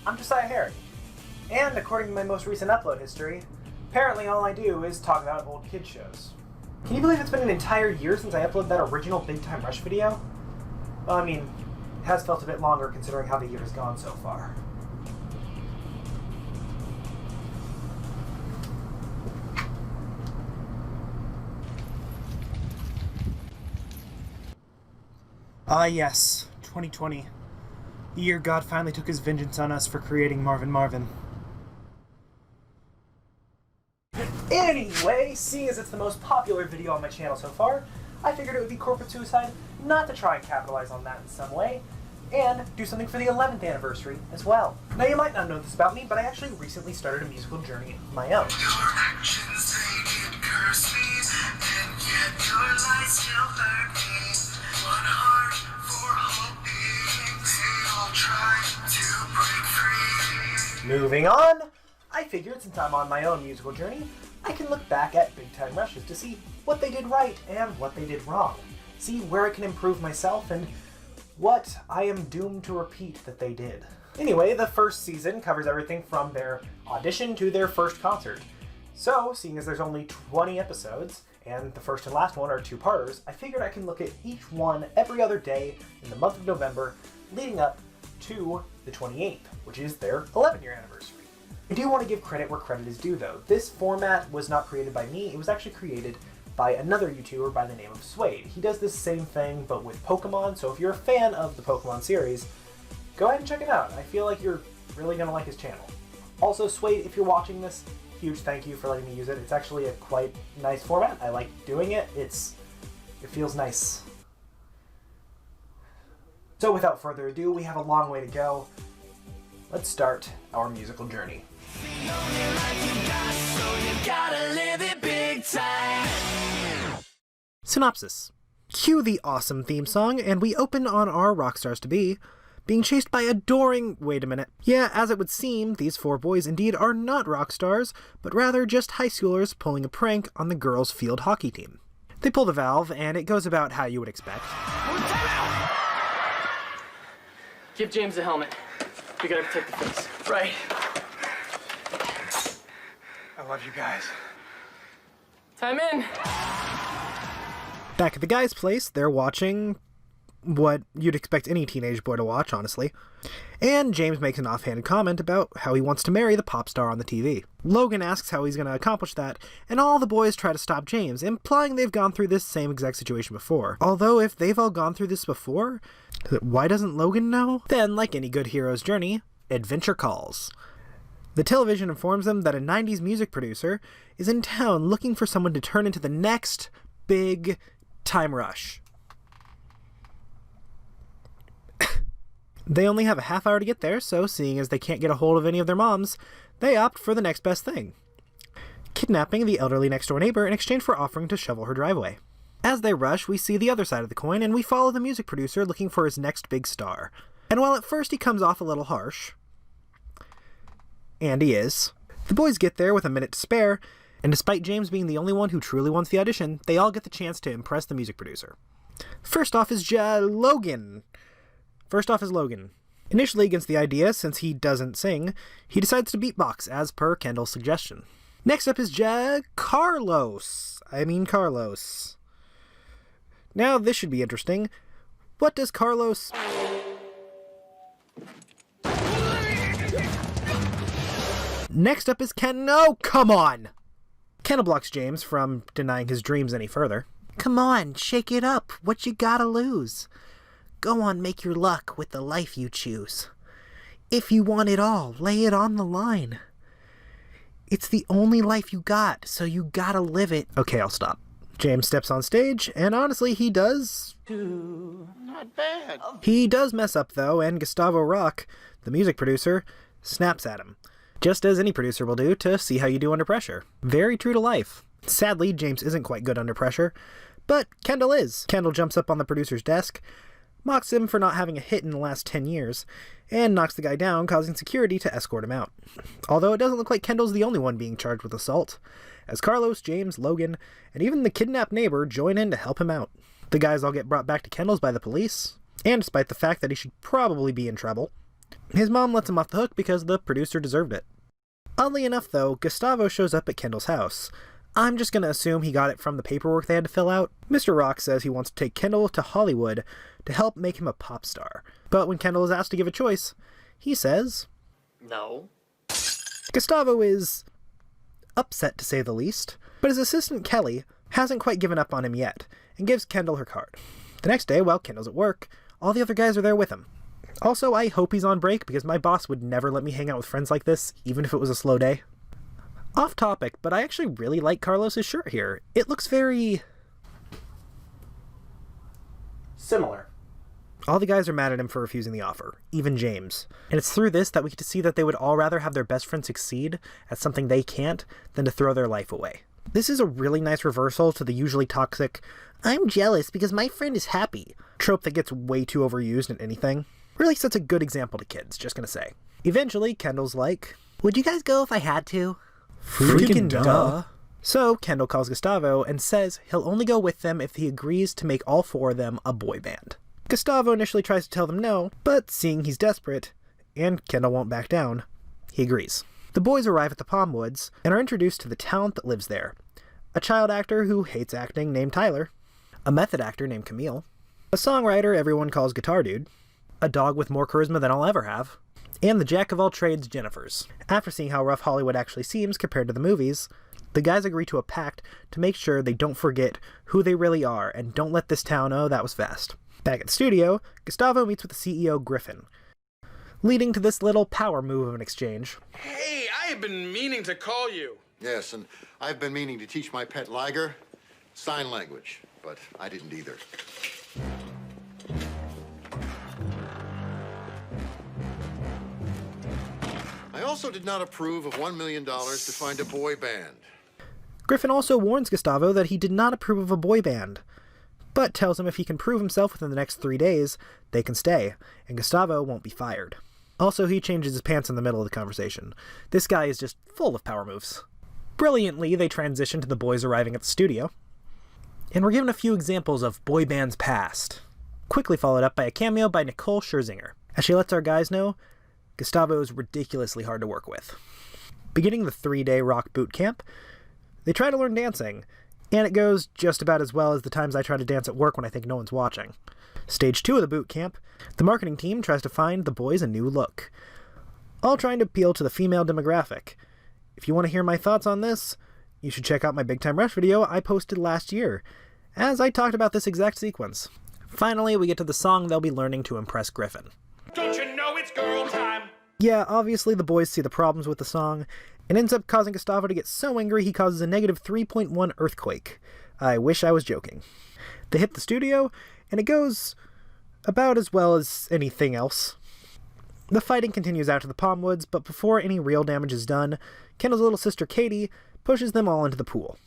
I'm Josiah Harry. And according to my most recent upload history, apparently all I do is talk about old kid shows. Can you believe it's been an entire year since I uploaded that original Big Time Rush video? Well, I mean, it has felt a bit longer considering how the year has gone so far. Ah yes, 2020. The year God finally took his vengeance on us for creating Marvin Marvin. Anyway, seeing as it's the most popular video on my channel so far, I figured it would be corporate suicide not to try and capitalize on that in some way, and do something for the 11th anniversary as well. Now you might not know this about me, but I actually recently started a musical journey of my own. Your actions, they can curse me, and yet your light still hurt me. One heart for hoping they all try to break free. Moving on, I figured since I'm on my own musical journey, I can look back at Big Time Rushes to see what they did right and what they did wrong. See where I can improve myself and what I am doomed to repeat that they did. Anyway, the first season covers everything from their audition to their first concert. So, seeing as there's only 20 episodes, and the first and last one are two-parters, I figured I can look at each one every other day in the month of November leading up to the 28th, which is their 11-year anniversary. I do want to give credit where credit is due though. This format was not created by me, it was actually created by another YouTuber by the name of Suede. He does this same thing but with Pokemon, so if you're a fan of the Pokemon series, go ahead and check it out. I feel like you're really going to like his channel. Also, Suede, if you're watching this, huge thank you for letting me use it. It's actually a quite nice format. I like doing it. It feels nice. So without further ado, we have a long way to go. Let's start our musical journey. Synopsis. Cue the awesome theme song, and we open on our rock stars to be being chased by adoring... Wait a minute. Yeah, as it would seem, these four boys indeed are not rock stars, but rather just high schoolers pulling a prank on the girls' field hockey team. They pull the valve, and it goes about how you would expect. Give James the helmet. We gotta protect the face. Right. I love you guys. Time in. Back at the guys' place, they're watching what you'd expect any teenage boy to watch, honestly. And James makes an offhand comment about how he wants to marry the pop star on the TV. Logan asks how he's going to accomplish that, and all the boys try to stop James, implying they've gone through this same exact situation before. Although, if they've all gone through this before, why doesn't Logan know? Then, like any good hero's journey, adventure calls. The television informs them that a 90s music producer is in town looking for someone to turn into the next big time rush. They only have a half hour to get there, so seeing as they can't get a hold of any of their moms, they opt for the next best thing. Kidnapping the elderly next-door neighbor in exchange for offering to shovel her driveway. As they rush, we see the other side of the coin, and we follow the music producer looking for his next big star. And while at first he comes off a little harsh, and he is, the boys get there with a minute to spare, and despite James being the only one who truly wants the audition, they all get the chance to impress the music producer. First off is Logan. Initially against the idea, since he doesn't sing, he decides to beatbox, as per Kendall's suggestion. Next up is Carlos. Now this should be interesting. What does Carlos... Next up is Ken... No, come on! Kendall blocks James from denying his dreams any further. Come on, shake it up. What you gotta lose? Go on, make your luck with the life you choose. If you want it all, lay it on the line. It's the only life you got, so you gotta live it. Okay, I'll stop. James steps on stage, and honestly, he does... Not bad. He does mess up, though, and Gustavo Rock, the music producer, snaps at him. Just as any producer will do to see how you do under pressure. Very true to life. Sadly, James isn't quite good under pressure, but Kendall is. Kendall jumps up on the producer's desk, mocks him for not having a hit in the last 10 years, and knocks the guy down, causing security to escort him out. Although it doesn't look like Kendall's the only one being charged with assault, as Carlos, James, Logan, and even the kidnapped neighbor join in to help him out. The guys all get brought back to Kendall's by the police, and despite the fact that he should probably be in trouble, His mom lets him off the hook because the producer deserved it. Oddly enough, though, Gustavo shows up at Kendall's house. I'm just gonna assume he got it from the paperwork they had to fill out. Mr. Rock says he wants to take Kendall to Hollywood to help make him a pop star. But when Kendall is asked to give a choice, he says No. Gustavo is upset, to say the least, but his assistant Kelly hasn't quite given up on him yet, and gives Kendall her card. The next day, while Kendall's at work, all the other guys are there with him. Also, I hope he's on break, because my boss would never let me hang out with friends like this, even if it was a slow day. Off topic, but I actually really like Carlos's shirt here. It looks very similar. All the guys are mad at him for refusing the offer, even James. And it's through this that we get to see that they would all rather have their best friend succeed at something they can't than to throw their life away. This is a really nice reversal to the usually toxic, "I'm jealous because my friend is happy" trope that gets way too overused in anything. Really sets a good example to kids, just gonna say. Eventually, Kendall's like, "Would you guys go if I had to?" Freaking duh. So, Kendall calls Gustavo and says he'll only go with them if he agrees to make all four of them a boy band. Gustavo initially tries to tell them no, but seeing he's desperate, and Kendall won't back down, he agrees. The boys arrive at the Palm Woods and are introduced to the talent that lives there. A child actor who hates acting named Tyler, a method actor named Camille, a songwriter everyone calls Guitar Dude, a dog with more charisma than I'll ever have, and the jack of all trades Jennifers. After seeing how rough Hollywood actually seems compared to the movies, the guys agree to a pact to make sure they don't forget who they really are and don't let this town know that was fast. Back at the studio, Gustavo meets with the CEO Griffin, leading to this little power move of an exchange. Hey, I have been meaning to call you. Yes, and I've been meaning to teach my pet liger sign language, but I didn't either. I also did not approve of $1 million to find a boy band. Griffin also warns Gustavo that he did not approve of a boy band, but tells him if he can prove himself within the next 3 days, they can stay, and Gustavo won't be fired. Also, he changes his pants in the middle of the conversation. This guy is just full of power moves. Brilliantly, they transition to the boys arriving at the studio, and we're given a few examples of boy bands past, quickly followed up by a cameo by Nicole Scherzinger. As she lets our guys know, Gustavo is ridiculously hard to work with. Beginning the 3-day rock boot camp, they try to learn dancing, and it goes just about as well as the times I try to dance at work when I think no one's watching. Stage 2 of the boot camp, the marketing team tries to find the boys a new look, all trying to appeal to the female demographic. If you want to hear my thoughts on this, you should check out my Big Time Rush video I posted last year, as I talked about this exact sequence. Finally, we get to the song they'll be learning to impress Griffin. Don't you know it's girl time? Yeah, obviously the boys see the problems with the song, and ends up causing Gustavo to get so angry he causes a negative 3.1 earthquake. I wish I was joking. They hit the studio, and it goes about as well as anything else. The fighting continues out to the Palm Woods, but before any real damage is done, Kendall's little sister Katie pushes them all into the pool,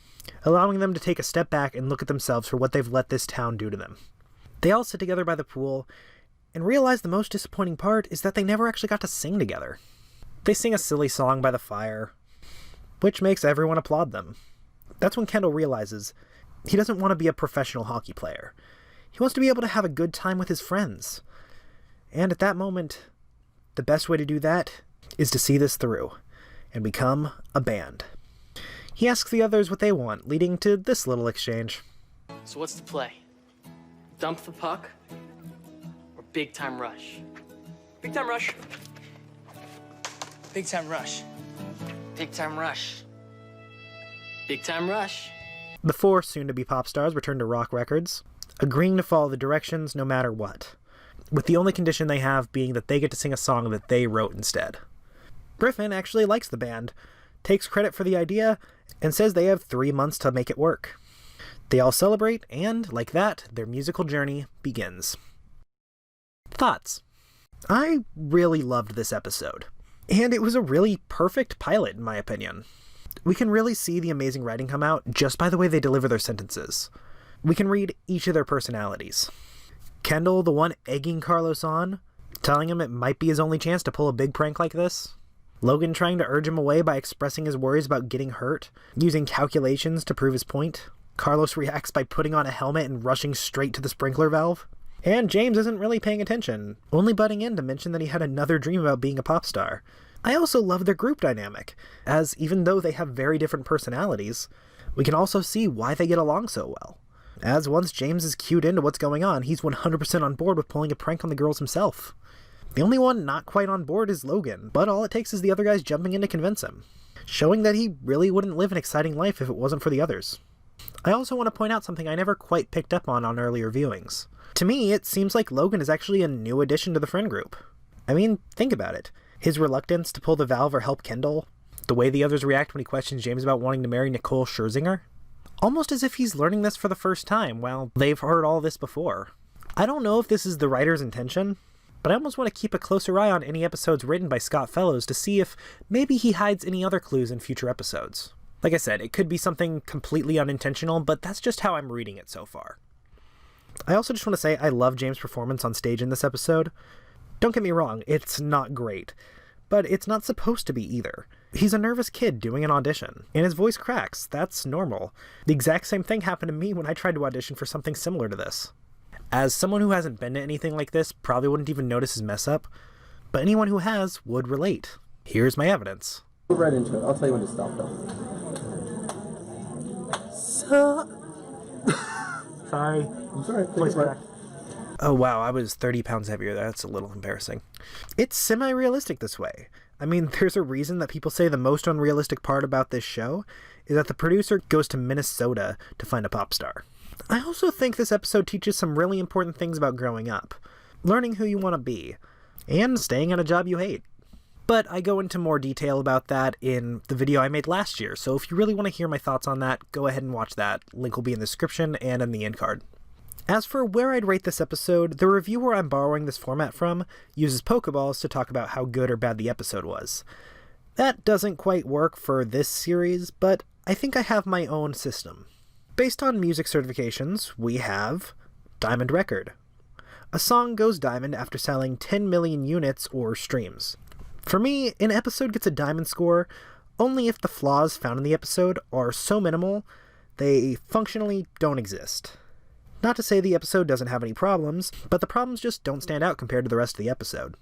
allowing them to take a step back and look at themselves for what they've let this town do to them. They all sit together by the pool, and realize the most disappointing part is that they never actually got to sing together. They sing a silly song by the fire, which makes everyone applaud them. That's when Kendall realizes he doesn't want to be a professional hockey player. He wants to be able to have a good time with his friends. And at that moment, the best way to do that is to see this through and become a band. He asks the others what they want, leading to this little exchange. So what's the play? Dump the puck or big time rush? Big time rush. Big time rush. Big time rush. Big time rush. The four soon-to-be pop stars return to Rock Records, agreeing to follow the directions no matter what, with the only condition they have being that they get to sing a song that they wrote instead. Griffin actually likes the band, takes credit for the idea, and says they have 3 months to make it work. They all celebrate, and, like that, their musical journey begins. Thoughts? I really loved this episode, and it was a really perfect pilot in my opinion. We can really see the amazing writing come out just by the way they deliver their sentences. We can read each of their personalities. Kendall, the one egging Carlos on, telling him it might be his only chance to pull a big prank like this. Logan trying to urge him away by expressing his worries about getting hurt, using calculations to prove his point. Carlos reacts by putting on a helmet and rushing straight to the sprinkler valve. And James isn't really paying attention, only butting in to mention that he had another dream about being a pop star. I also love their group dynamic, as even though they have very different personalities, we can also see why they get along so well. As once James is cued into what's going on, he's 100% on board with pulling a prank on the girls himself. The only one not quite on board is Logan, but all it takes is the other guys jumping in to convince him, showing that he really wouldn't live an exciting life if it wasn't for the others. I also want to point out something I never quite picked up on earlier viewings. To me, it seems like Logan is actually a new addition to the friend group. I mean, think about it. His reluctance to pull the valve or help Kendall, the way the others react when he questions James about wanting to marry Nicole Scherzinger. Almost as if he's learning this for the first time, while they've heard all this before. I don't know if this is the writer's intention, but I almost want to keep a closer eye on any episodes written by Scott Fellows to see if maybe he hides any other clues in future episodes. Like I said, it could be something completely unintentional, but that's just how I'm reading it so far. I also just want to say I love James' performance on stage in this episode. Don't get me wrong, it's not great, but it's not supposed to be either. He's a nervous kid doing an audition, and his voice cracks. That's normal. The exact same thing happened to me when I tried to audition for something similar to this. As someone who hasn't been to anything like this probably wouldn't even notice his mess up, but anyone who has would relate. Here's my evidence. Right into it. I'll tell you when to stop, though. Sorry. I'm sorry. Voice crack. Oh wow, I was 30 pounds heavier. That's a little embarrassing. It's semi-realistic this way. I mean, there's a reason that people say the most unrealistic part about this show is that the producer goes to Minnesota to find a pop star. I also think this episode teaches some really important things about growing up, learning who you want to be, and staying at a job you hate. But I go into more detail about that in the video I made last year, so if you really want to hear my thoughts on that, go ahead and watch that. Link will be in the description and in the end card. As for where I'd rate this episode, the reviewer I'm borrowing this format from uses Pokeballs to talk about how good or bad the episode was. That doesn't quite work for this series, but I think I have my own system. Based on music certifications, we have Diamond Record. A song goes diamond after selling 10 million units or streams. For me, an episode gets a diamond score only if the flaws found in the episode are so minimal they functionally don't exist. Not to say the episode doesn't have any problems, but the problems just don't stand out compared to the rest of the episode.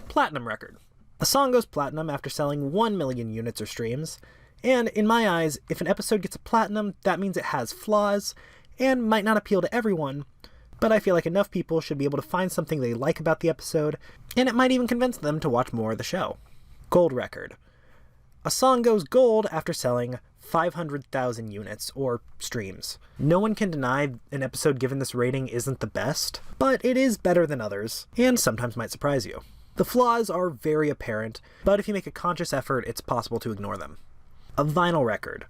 Platinum Record. A song goes platinum after selling 1 million units or streams, and in my eyes, if an episode gets a platinum, that means it has flaws, and might not appeal to everyone, but I feel like enough people should be able to find something they like about the episode, and it might even convince them to watch more of the show. Gold Record. A song goes gold after selling 500,000 units, or streams. No one can deny an episode given this rating isn't the best, but it is better than others, and sometimes might surprise you. The flaws are very apparent, but if you make a conscious effort, it's possible to ignore them. A vinyl record.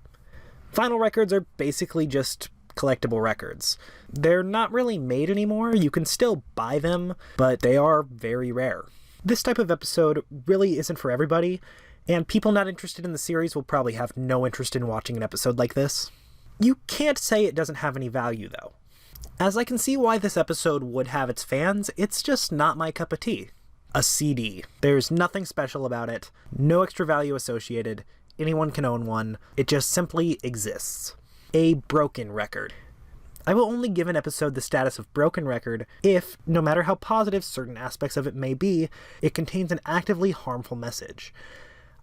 Vinyl records are basically just collectible records. They're not really made anymore, you can still buy them, but they are very rare. This type of episode really isn't for everybody, and people not interested in the series will probably have no interest in watching an episode like this. You can't say it doesn't have any value, though. As I can see why this episode would have its fans, it's just not my cup of tea. A CD. There's nothing special about it, no extra value associated, anyone can own one, it just simply exists. A broken record. I will only give an episode the status of broken record if, no matter how positive certain aspects of it may be, it contains an actively harmful message.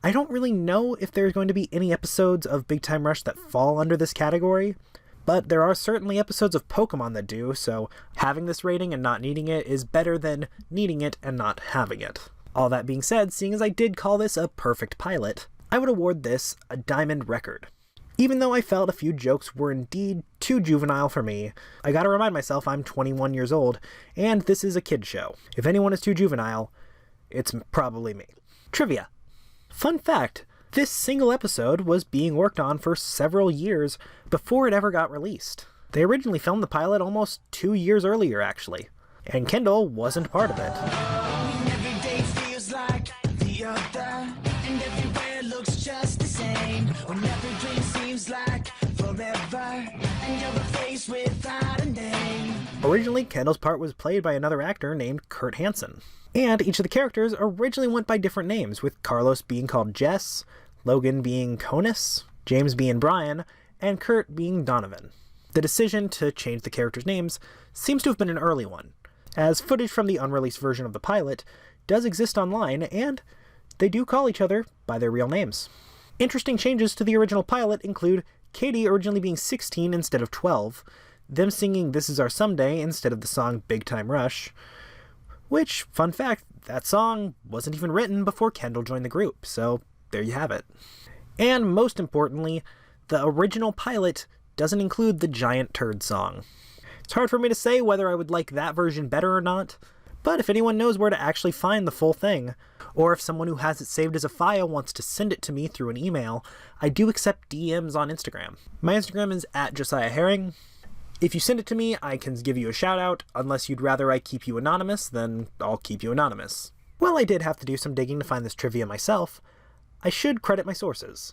I don't really know if there's going to be any episodes of Big Time Rush that fall under this category, but there are certainly episodes of Pokemon that do, so having this rating and not needing it is better than needing it and not having it. All that being said, seeing as I did call this a perfect pilot, I would award this a Diamond Record. Even though I felt a few jokes were indeed too juvenile for me, I gotta remind myself I'm 21 years old, and this is a kid show. If anyone is too juvenile, it's probably me. Trivia. Fun fact, this single episode was being worked on for several years before it ever got released. They originally filmed the pilot almost 2 years earlier, actually, and Kendall wasn't part of it. Every day feels like the other, and everywhere looks just the same. When every dream seems like forever, and you're a face without a name. Originally, Kendall's part was played by another actor named Kurt Hansen. And each of the characters originally went by different names, with Carlos being called Jess, Logan being Conus, James being Brian, and Kurt being Donovan. The decision to change the characters' names seems to have been an early one, as footage from the unreleased version of the pilot does exist online, and they do call each other by their real names. Interesting changes to the original pilot include Katie originally being 16 instead of 12, them singing This Is Our Someday instead of the song Big Time Rush, which, fun fact, that song wasn't even written before Kendall joined the group, so there you have it. And most importantly, the original pilot doesn't include the Giant Turd song. It's hard for me to say whether I would like that version better or not, but if anyone knows where to actually find the full thing, or if someone who has it saved as a file wants to send it to me through an email, I do accept DMs on Instagram. My Instagram is @JosiahHerring. If you send it to me, I can give you a shout out. Unless you'd rather I keep you anonymous, then I'll keep you anonymous. Well, I did have to do some digging to find this trivia myself. I should credit my sources.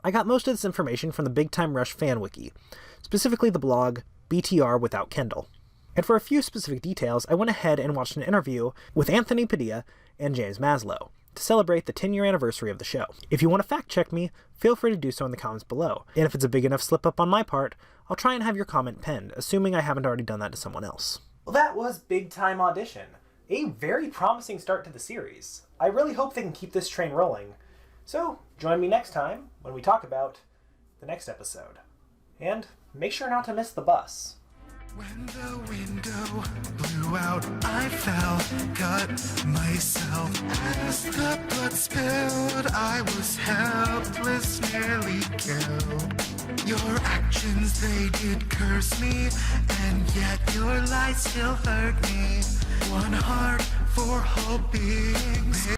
I got most of this information from the Big Time Rush fan wiki, specifically the blog BTR Without Kendall. And for a few specific details, I went ahead and watched an interview with Anthony Padilla and James Maslow to celebrate the 10-year anniversary of the show. If you want to fact check me, feel free to do so in the comments below. And if it's a big enough slip up on my part, I'll try and have your comment penned, assuming I haven't already done that to someone else. Well, that was Big Time Audition. A very promising start to the series. I really hope they can keep this train rolling. So, join me next time when we talk about the next episode. And make sure not to miss the bus. When the window blew out, I fell, cut myself. As the blood spilled, I was helpless, nearly killed. Your actions, they did curse me, and yet your lies still hurt me. One heart for hoping.